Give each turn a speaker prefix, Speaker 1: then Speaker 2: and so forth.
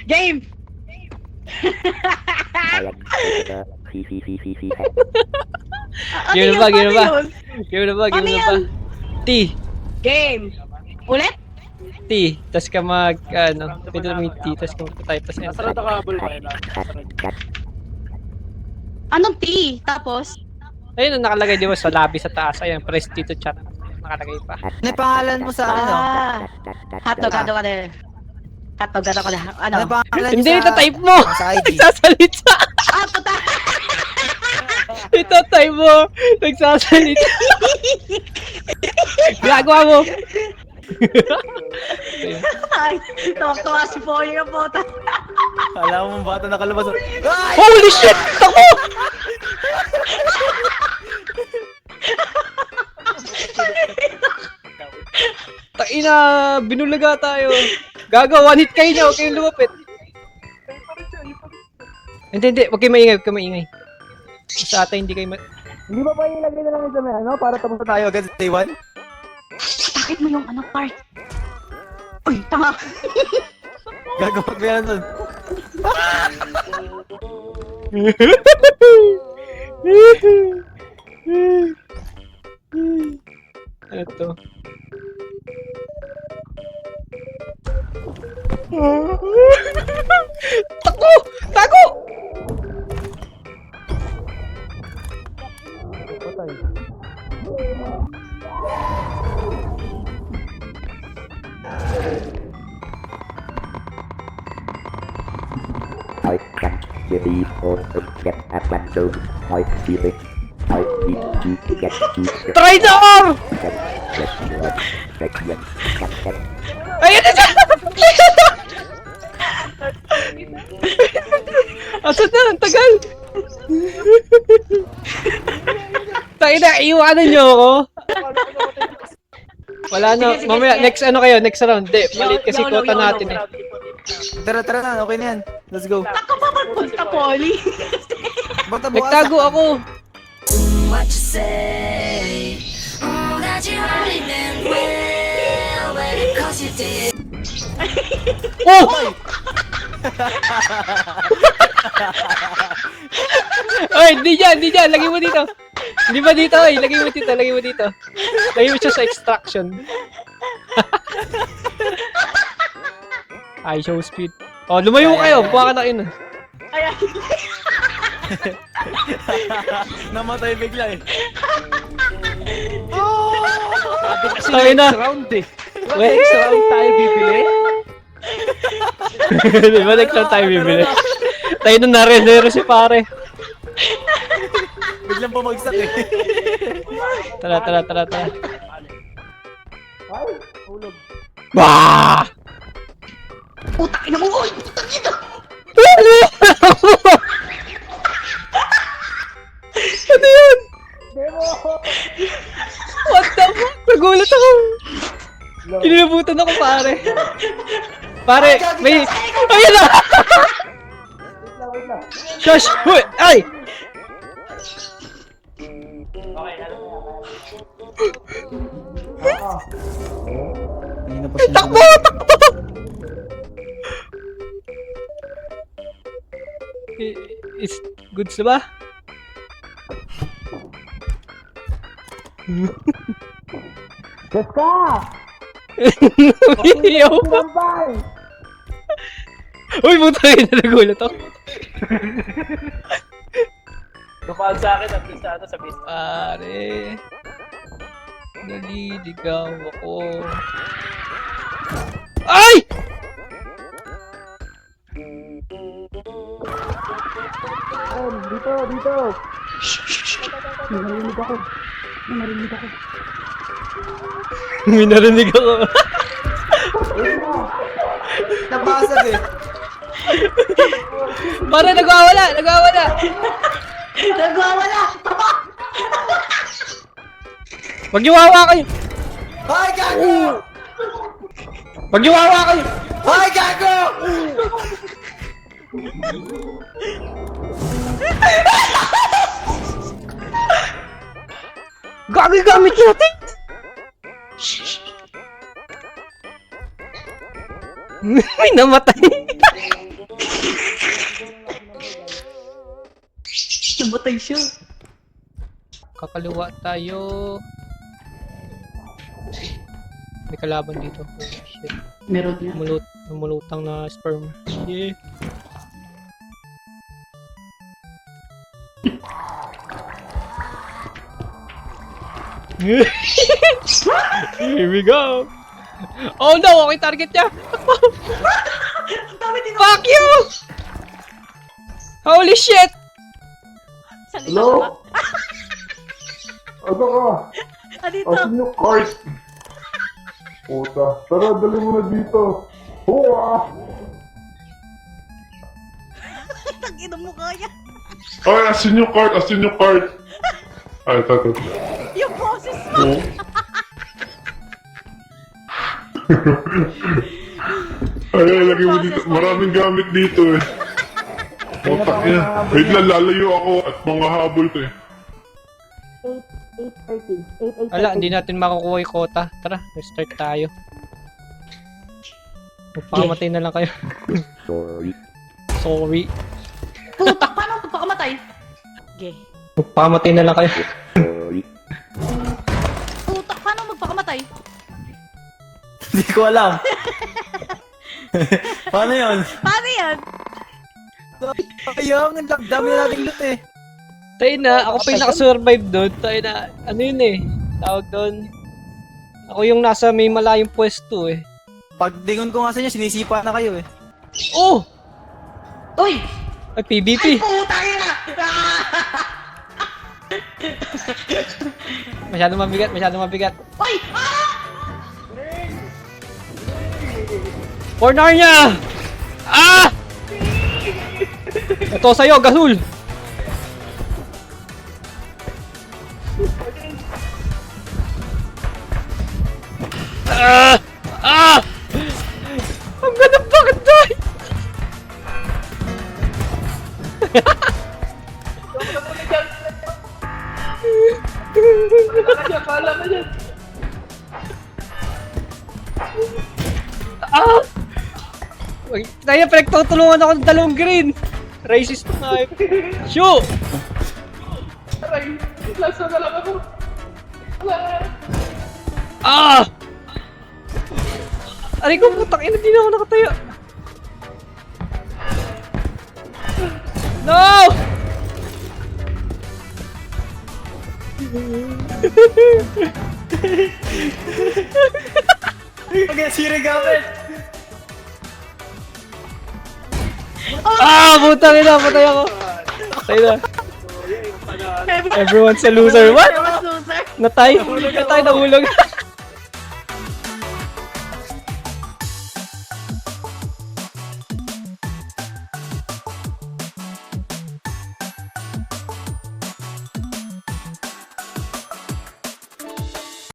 Speaker 1: Game!
Speaker 2: Game na ba? Game na ba?
Speaker 1: Yun?
Speaker 2: Game na ba? Game
Speaker 1: Ano
Speaker 2: na ba?
Speaker 1: yan?
Speaker 2: T.
Speaker 1: Game! Ulit?
Speaker 2: T. Tapos ka mag, ano, pwede naman yung T. Tapos ka mag-type. Tapos enter.
Speaker 3: Nasarado ka habol ba yun?
Speaker 1: Anong T? Tapos?
Speaker 2: Ayun, nakalagay di ba sa lobby sa taas. Ayan, press T to chat. Nakalagay pa.
Speaker 4: Ano yung pangalan mo sa ano?
Speaker 1: Hotdog, hotdog, hotdog. Hotdog, hotdog, hotdog. Ano?
Speaker 4: Ano yung pangalan
Speaker 2: Hindi,
Speaker 4: niyo
Speaker 2: ito type mo!
Speaker 4: Sa ID.
Speaker 2: Nagsasalita!
Speaker 1: Ah, puta!
Speaker 2: Ito type mo! Nagsasalita! Ginagawa mo!
Speaker 1: Ay, tuwak-tuwa si Poy yung puta.
Speaker 3: Alam mo bata nakalabas. Ay!
Speaker 2: Holy shit! Ako! Taina, binulaga tayo. Gaga, one hit kayo niya, huwag kayong lumapit. Hindi, huwag kayong maingay, huwag kayong maingay. Sa ata hindi kayo
Speaker 3: Hindi ba pa ilagay na lang ito may ano para tapos na tayo agad sa day 1?
Speaker 1: Bakit mo yung ano part? Uy, tanga.
Speaker 3: Gagawa ko yan nun.
Speaker 2: Ano to? Tako! Tako!
Speaker 5: I can't believe or get at random my feeling. I need to get to
Speaker 2: Traitor! Ayun na siya! Asan na? Ang tagal! Taina, iwanan niyo ako! Wala na.
Speaker 1: Sige,
Speaker 2: Mamaya,
Speaker 1: sige.
Speaker 2: next ano kayo? Next round. Hindi, maliit kasi
Speaker 1: YOLO,
Speaker 2: quota
Speaker 1: YOLO.
Speaker 2: natin eh.
Speaker 3: Tara na, okay na yan. Let's go.
Speaker 1: Ako pa magpunta, Polly.
Speaker 3: Bata
Speaker 2: Nagtago ako!
Speaker 6: What you say? That you already meant well, but it cost you did.
Speaker 2: Oh! Oy, di dyan. Lagay mo dito. Hindi ba dito, oy? Lagay mo dito. Lagay mo siya sa extraction. Ay, show speed. Oh, lumayo kayo. Buka ka na yun.
Speaker 1: Ayan.
Speaker 3: Namatay bigla eh.
Speaker 2: Tayo na.
Speaker 3: Round eh.
Speaker 2: Wait.
Speaker 3: Next round tayo bibili.
Speaker 2: Di ba next time tayo bibili? Tayo na narenero si pare.
Speaker 3: Biglang bumagsak eh.
Speaker 2: Tara. Bah!
Speaker 1: Puta, ina mo. Uy, puta dito.
Speaker 2: Ano yun? What the fuck? Nagulat ako. Kinilabutan ako, pare. Pare, may... Ayun na! Shush! Huy! Ay! Takbo! Is goods na ba?
Speaker 3: Deska!
Speaker 2: Iyaw pa. Uy, puta yun. Nagulat ako.
Speaker 3: Kapag sa akin, at least sa business.
Speaker 2: Pare. Naliligaw ako. Ay!
Speaker 3: Dito!
Speaker 2: May narinig ako.
Speaker 3: Nabasag eh.
Speaker 2: Pare, nagwawala!
Speaker 1: Nagwawala.
Speaker 2: Wag niyo hawakan!
Speaker 3: Hoy, gago!
Speaker 2: Wag niyo hawakan!
Speaker 3: Hoy, gago!
Speaker 2: Gamit natin! May namatay.
Speaker 1: Namatay siya.
Speaker 2: Kakaliwa tayo. May kalaban dito. Oh, shit.
Speaker 1: Meron nga.
Speaker 2: Lumulutang na sperm. Yeah. Here we go. Oh no, okay target niya. Fuck you! Holy shit!
Speaker 4: Hello? Ano ka?
Speaker 1: Dito.
Speaker 4: Asin yung cart? Puta, tara, dali mo na dito. Huwa!
Speaker 1: Tag-ina mo kaya.
Speaker 4: Ay, asin yung cart, asin yung cart. Ay, tato.
Speaker 1: Yung boses mo.
Speaker 4: Ay, lagi mo dito. Maraming gamit dito eh. Puta niya. Wait lang, lalayo ako at mga habol to eh.
Speaker 3: 8:30. 8:30.
Speaker 2: Wala, hindi natin makukuha yung quota. Tara, restart tayo. Magpakamatay na lang kayo.
Speaker 5: Sorry.
Speaker 2: Sorry.
Speaker 1: Puta, paano pagpakamatay? Okay.
Speaker 2: Magpakamatay na lang kayo.
Speaker 5: Sorry.
Speaker 1: Puta, paano magpakamatay?
Speaker 3: Hindi ko alam. Paano yun?
Speaker 1: Paano yan?
Speaker 3: Ayun, ang dami na nating loot eh.
Speaker 2: Tayo na, ako pa yung nakasurvive doon. Tayo na, ano yun eh. Tawag doon. Ako yung nasa may malayong pwesto eh.
Speaker 3: Pagdingon ko nga sa inyo, sinisipa na kayo eh.
Speaker 2: Oh!
Speaker 1: Uy!
Speaker 2: Ay, PvP.
Speaker 1: Puta ina!
Speaker 2: Masyado mabigat, masyado mabigat.
Speaker 1: Uy!
Speaker 2: For Narnia! Ah! Ito sa'yo, Gasul! Ah! Ah! I'm gonna fucking die! Ah! Tayo, pinagtutulungan ako ng dalawang green! Racist na Shoot! Ah! Aray ko, putang ina, di na ako nakatayo. No!
Speaker 3: Okay, siri gamit.
Speaker 2: Ah! Putang ina, patay ako. Patay na. Everyone's a loser. What?
Speaker 1: Everyone's loser.
Speaker 2: Natay? Natay, nahulog.